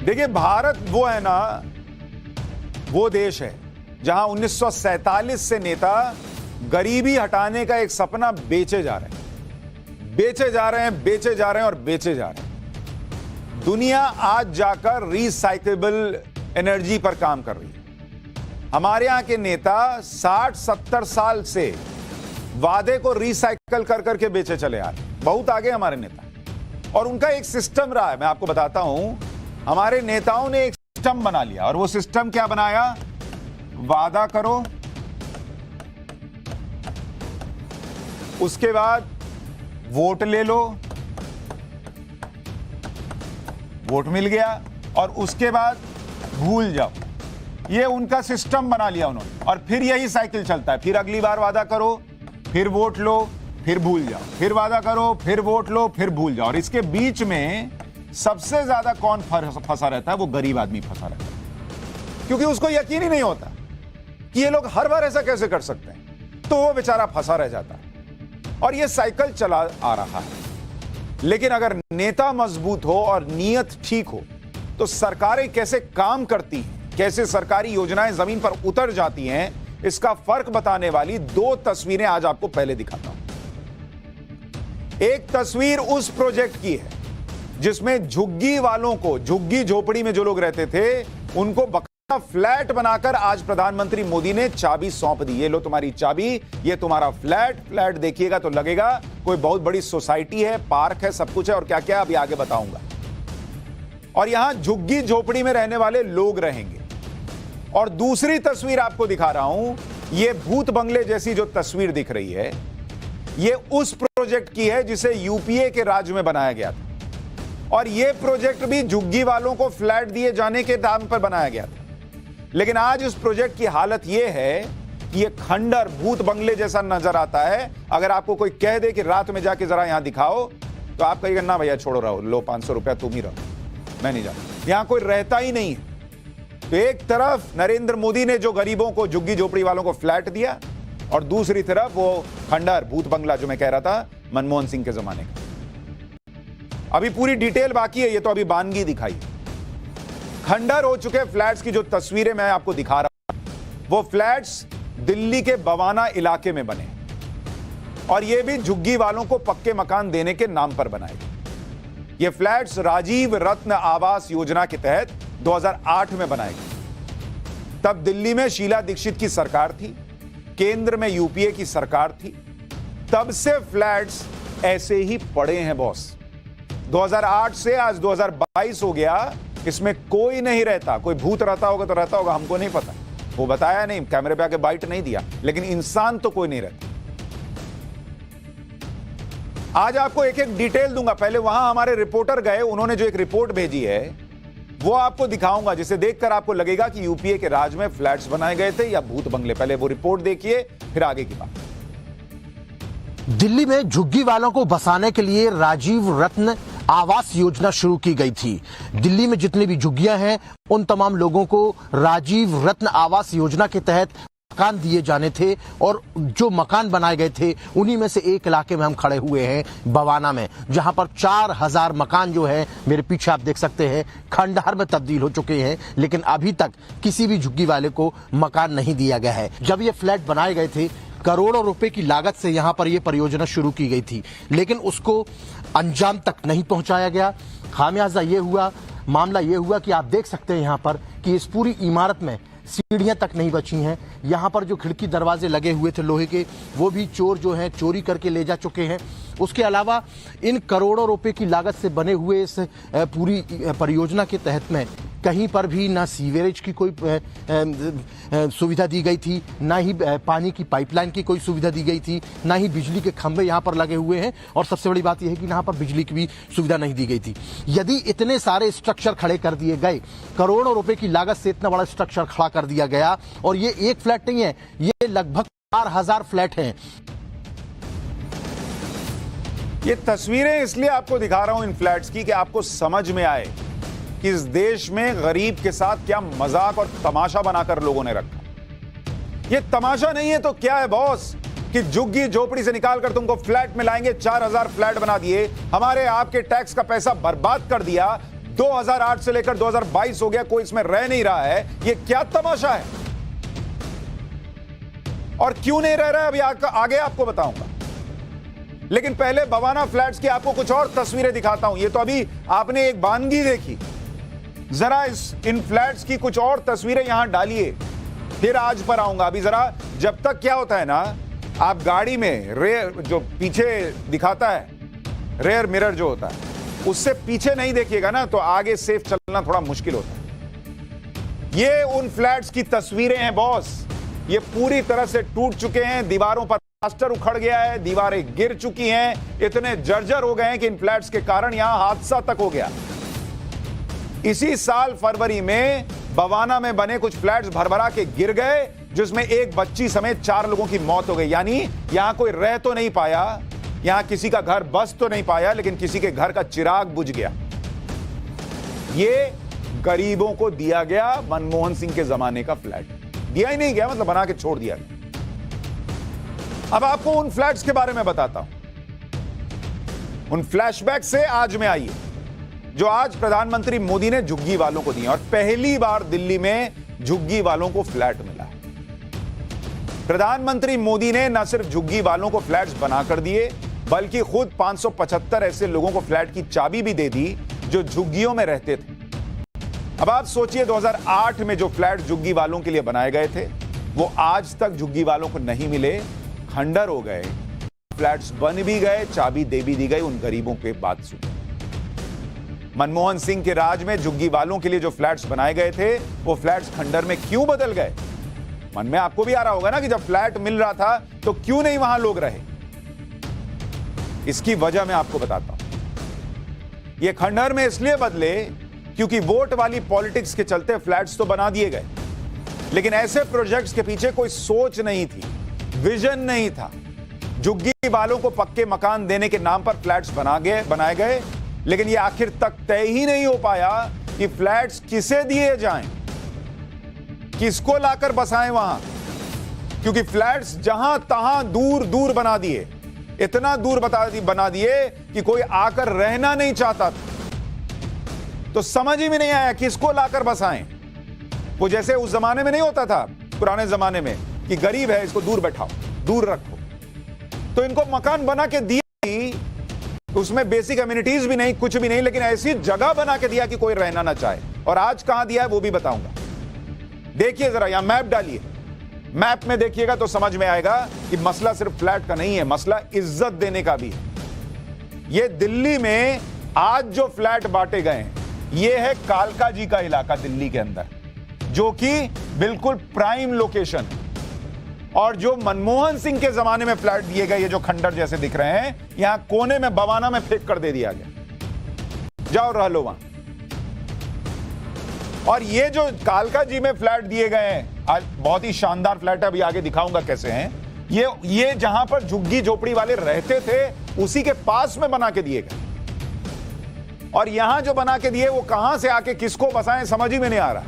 देखिए, भारत वो है ना, वो देश है जहां 1947 से नेता गरीबी हटाने का एक सपना बेचे जा रहे हैं, बेचे जा रहे हैं, बेचे जा रहे हैं और बेचे जा रहे हैं। दुनिया आज जाकर रिसाइक्लेबल एनर्जी पर काम कर रही है। हमारे यहां के नेता 60-70 साल से वादे को रिसाइकल कर करके बेचे चले आ रहे हैं। बहुत आगे हमारे नेता, और उनका एक सिस्टम रहा है। मैं आपको बताता हूं, हमारे नेताओं ने एक सिस्टम बना लिया, और वो सिस्टम क्या बनाया? वादा करो, उसके बाद वोट ले लो, वोट मिल गया, और उसके बाद भूल जाओ। ये उनका सिस्टम बना लिया उन्होंने, और फिर यही साइकिल चलता है। फिर अगली बार वादा करो, फिर वोट लो, फिर भूल जाओ, फिर वादा करो, फिर वोट लो, फिर भूल जाओ। और इसके बीच में सबसे ज्यादा कौन फंसा रहता है? वो गरीब आदमी फंसा रहता है, क्योंकि उसको यकीन ही नहीं होता कि ये लोग हर बार ऐसा कैसे कर सकते हैं, तो वो बेचारा फंसा रह जाता है। और ये साइकिल चला आ रहा है। लेकिन अगर नेता मजबूत हो और नीयत ठीक हो, तो सरकारें कैसे काम करती हैं, कैसे सरकारी योजनाएं जमीन पर उतर जाती हैं, इसका फर्क बताने वाली दो तस्वीरें आज आपको पहले दिखाता हूं। एक तस्वीर उस प्रोजेक्ट की है जिसमें झुग्गी वालों को, झुग्गी झोपड़ी में जो लोग रहते थे, उनको बकाया फ्लैट बनाकर आज प्रधानमंत्री मोदी ने चाबी सौंप दी। ये लो तुम्हारी चाबी, ये तुम्हारा फ्लैट। फ्लैट देखिएगा तो लगेगा कोई बहुत बड़ी सोसाइटी है, पार्क है, सब कुछ है, और क्या क्या अभी आगे बताऊंगा। और यहां झुग्गी झोपड़ी में रहने वाले लोग रहेंगे। और दूसरी तस्वीर आपको दिखा रहा हूं, ये भूत बंगले जैसी जो तस्वीर दिख रही है, ये उस प्रोजेक्ट की है जिसे यूपीए के राज्य में बनाया गया था। और ये प्रोजेक्ट भी झुग्गी वालों को फ्लैट दिए जाने के दाम पर बनाया गया था। लेकिन आज उस प्रोजेक्ट की हालत यह है कि ये खंडर भूत बंगले जैसा नजर आता है। अगर आपको कोई कह दे कि रात में जाके जरा यहां दिखाओ, तो आप कहिएगा ना भैया छोड़ो, रहो, लो 500 रुपया तुम ही रहो, मैं नहीं जाता। यहां कोई रहता ही नहीं है। तो एक तरफ नरेंद्र मोदी ने जो गरीबों को, झुग्गी झोपड़ी वालों को फ्लैट दिया, और दूसरी तरफ वो खंडर भूत बंगला जो मैं कह रहा था मनमोहन सिंह के जमाने का। अभी पूरी डिटेल बाकी है, ये तो अभी बानगी दिखाई। खंडर हो चुके फ्लैट्स की जो तस्वीरें मैं आपको दिखा रहा हूं, वो फ्लैट्स दिल्ली के बवाना इलाके में बने, और ये भी झुग्गी वालों को पक्के मकान देने के नाम पर बनाए गए। ये फ्लैट्स राजीव रत्न आवास योजना के तहत 2008 में बनाए गए। तब दिल्ली में शीला दीक्षित की सरकार थी, केंद्र में यूपीए की सरकार थी। तब से फ्लैट्स ऐसे ही पड़े हैं बॉस। 2008 से आज 2022 हो गया, इसमें कोई नहीं रहता। कोई भूत रहता होगा तो रहता होगा, हमको नहीं पता, वो बताया नहीं, कैमरे पे आके बाइट नहीं दिया, लेकिन इंसान तो कोई नहीं रहता। आज आपको एक एक डिटेल दूंगा। पहले वहां हमारे रिपोर्टर गए, उन्होंने जो एक रिपोर्ट भेजी है वो आपको दिखाऊंगा, जिसे देखकर आपको लगेगा कि यूपीए के राज में फ्लैट्स बनाए गए थे या भूत बंगले। पहले वो रिपोर्ट देखिए, फिर आगे की बात। दिल्ली में झुग्गी वालों को बसाने के लिए राजीव रत्न आवास योजना शुरू की गई थी। दिल्ली में जितनी भी झुग्गियां हैं, उन तमाम लोगों को राजीव रत्न आवास योजना के तहत मकान दिए जाने थे, और जो मकान बनाए गए थे उन्हीं में से एक इलाके में हम खड़े हुए हैं, बवाना में, जहां पर 4000 मकान जो है, मेरे पीछे आप देख सकते हैं, खंडहर में तब्दील हो चुके हैं। लेकिन अभी तक किसी भी झुग्गी वाले को मकान नहीं दिया गया है। जब ये फ्लैट बनाए गए थे, करोड़ों रुपए की लागत से यहां पर यह परियोजना शुरू की गई थी, लेकिन उसको अंजाम तक नहीं पहुंचाया गया। खामियाजा ये हुआ, मामला ये हुआ कि आप देख सकते हैं यहां पर कि इस पूरी इमारत में सीढ़ियां तक नहीं बची हैं। यहां पर जो खिड़की दरवाजे लगे हुए थे लोहे के, वो भी चोर जो हैं चोरी करके ले जा चुके हैं। उसके अलावा इन करोड़ों रुपए की लागत से बने हुए इस पूरी परियोजना के तहत में कहीं पर भी ना सीवरेज की कोई सुविधा दी गई थी, ना ही पानी की पाइपलाइन की कोई सुविधा दी गई थी, ना ही बिजली के खंभे यहाँ पर लगे हुए हैं, और सबसे बड़ी बात यह है कि यहाँ पर बिजली की भी सुविधा नहीं दी गई थी। यदि इतने सारे स्ट्रक्चर खड़े कर दिए गए, करोड़ों रुपए की लागत से इतना बड़ा स्ट्रक्चर खड़ा कर दिया गया, और ये एक फ्लैट नहीं है, ये लगभग 4000 फ्लैट हैं। ये तस्वीरें इसलिए आपको दिखा रहा हूं इन फ्लैट्स की, कि आपको समझ में आए कि इस देश में गरीब के साथ क्या मजाक और तमाशा बनाकर लोगों ने रखा। ये तमाशा नहीं है तो क्या है बॉस, कि झुग्गी झोपड़ी से निकालकर तुमको फ्लैट में लाएंगे। 4000 फ्लैट बना दिए, हमारे आपके टैक्स का पैसा बर्बाद कर दिया, 2008 से लेकर 2022 हो गया, कोई इसमें रह नहीं रहा है। ये क्या तमाशा है और क्यों नहीं रह रहा है, अभी आगे आपको बताऊंगा। लेकिन पहले बवाना फ्लैट्स की आपको कुछ और तस्वीरें दिखाता हूं। ये तो अभी आपने एक बानगी देखी, जरा इन फ्लैट्स की कुछ और तस्वीरें यहां डालिए, फिर आज पर आऊंगा। अभी जरा, जब तक क्या होता है ना, आप गाड़ी में रेयर जो पीछे दिखाता है, रेयर मिरर जो होता है, उससे पीछे नहीं देखिएगा ना तो आगे सेफ चलना थोड़ा मुश्किल होता है। ये उन फ्लैट्स की तस्वीरें हैं बॉस। ये पूरी तरह से टूट चुके हैं, दीवारों पर प्लास्टर उखड़ गया है, दीवारें गिर चुकी हैं, इतने जर्जर हो गए हैं कि इन फ्लैट्स के कारण यहां हादसा तक हो गया। इसी साल फरवरी में बवाना में बने कुछ फ्लैट्स भरभरा के गिर गए, जिसमें एक बच्ची समेत 4 लोगों की मौत हो गई। यानी यहां कोई रह तो नहीं पाया, यहां किसी का घर बस तो नहीं पाया, लेकिन किसी के घर का चिराग बुझ गया। ये गरीबों को दिया गया मनमोहन सिंह के जमाने का फ्लैट। दिया ही नहीं गया, मतलब बना के छोड़ दिया गया। अब आपको उन फ्लैट्स के बारे में बताता हूं, उन फ्लैशबैक से आज में आइए, जो आज प्रधानमंत्री मोदी ने झुग्गी वालों को दिए। और पहली बार दिल्ली में झुग्गी वालों को फ्लैट मिला है। प्रधानमंत्री मोदी ने न सिर्फ झुग्गी वालों को फ्लैट्स बनाकर दिए, बल्कि खुद 575 ऐसे लोगों को फ्लैट की चाबी भी दे दी जो झुग्गियों में रहते थे। अब आप सोचिए, 2008 में जो फ्लैट झुग्गी वालों के लिए बनाए गए थे, वो आज तक झुग्गी वालों को नहीं मिले, खंडर हो गए। फ्लैट्स बन भी गए, चाबी दे भी दी गई उन गरीबों के बात सुन। मनमोहन सिंह के राज में झुग्गी वालों के लिए जो फ्लैट्स बनाए गए थे, वो फ्लैट्स खंडर में क्यों बदल गए? मन में आपको भी आ रहा होगा ना कि जब फ्लैट मिल रहा था तो क्यों नहीं वहां लोग रहे। इसकी वजह मैं आपको बताता हूं। ये खंडर में इसलिए बदले क्योंकि वोट वाली पॉलिटिक्स के चलते फ्लैट्स तो बना दिए गए, लेकिन ऐसे प्रोजेक्ट्स के पीछे कोई सोच नहीं थी, विजन नहीं था। झुग्गी वालों को पक्के मकान देने के नाम पर फ्लैट्स बनाए गए, लेकिन यह आखिर तक तय ही नहीं हो पाया कि फ्लैट्स किसे दिए जाएं, किसको लाकर बसाएं वहां, क्योंकि फ्लैट्स जहां तहां दूर दूर बना दिए, इतना दूर बना दिए कि कोई आकर रहना नहीं चाहता था। तो समझ ही में नहीं आया किसको लाकर बसाएं। वो जैसे उस जमाने में नहीं होता था, पुराने जमाने में, कि गरीब है इसको दूर बैठाओ, दूर रखो। तो इनको मकान बना के दिया, उसमें बेसिक एमिनिटीज भी नहीं, कुछ भी नहीं, लेकिन ऐसी जगह बना के दिया कि कोई रहना ना चाहे। और आज कहां दिया है वो भी बताऊंगा। देखिए जरा, यहां मैप डालिए, मैप में देखिएगा तो समझ में आएगा कि मसला सिर्फ फ्लैट का नहीं है, मसला इज्जत देने का भी है। ये दिल्ली में आज जो फ्लैट बांटे गए हैं, ये है कालका जी का इलाका दिल्ली के अंदर, जो कि बिल्कुल प्राइम लोकेशन है। और जो मनमोहन सिंह के जमाने में फ्लैट दिए गए, ये जो खंडर जैसे दिख रहे हैं, यहां कोने में बवाना में फेंक कर दे दिया गया, जाओ रह लो वहां। और ये जो कालका जी में फ्लैट दिए गए हैं, आज बहुत ही शानदार फ्लैट है, अभी आगे दिखाऊंगा कैसे हैं। ये जहां पर झुग्गी झोपड़ी वाले रहते थे, उसी के पास में बना के दिए गए। और यहां जो बना के दिए, वो कहां से आके किसको बसाएं समझ ही में नहीं आ रहा।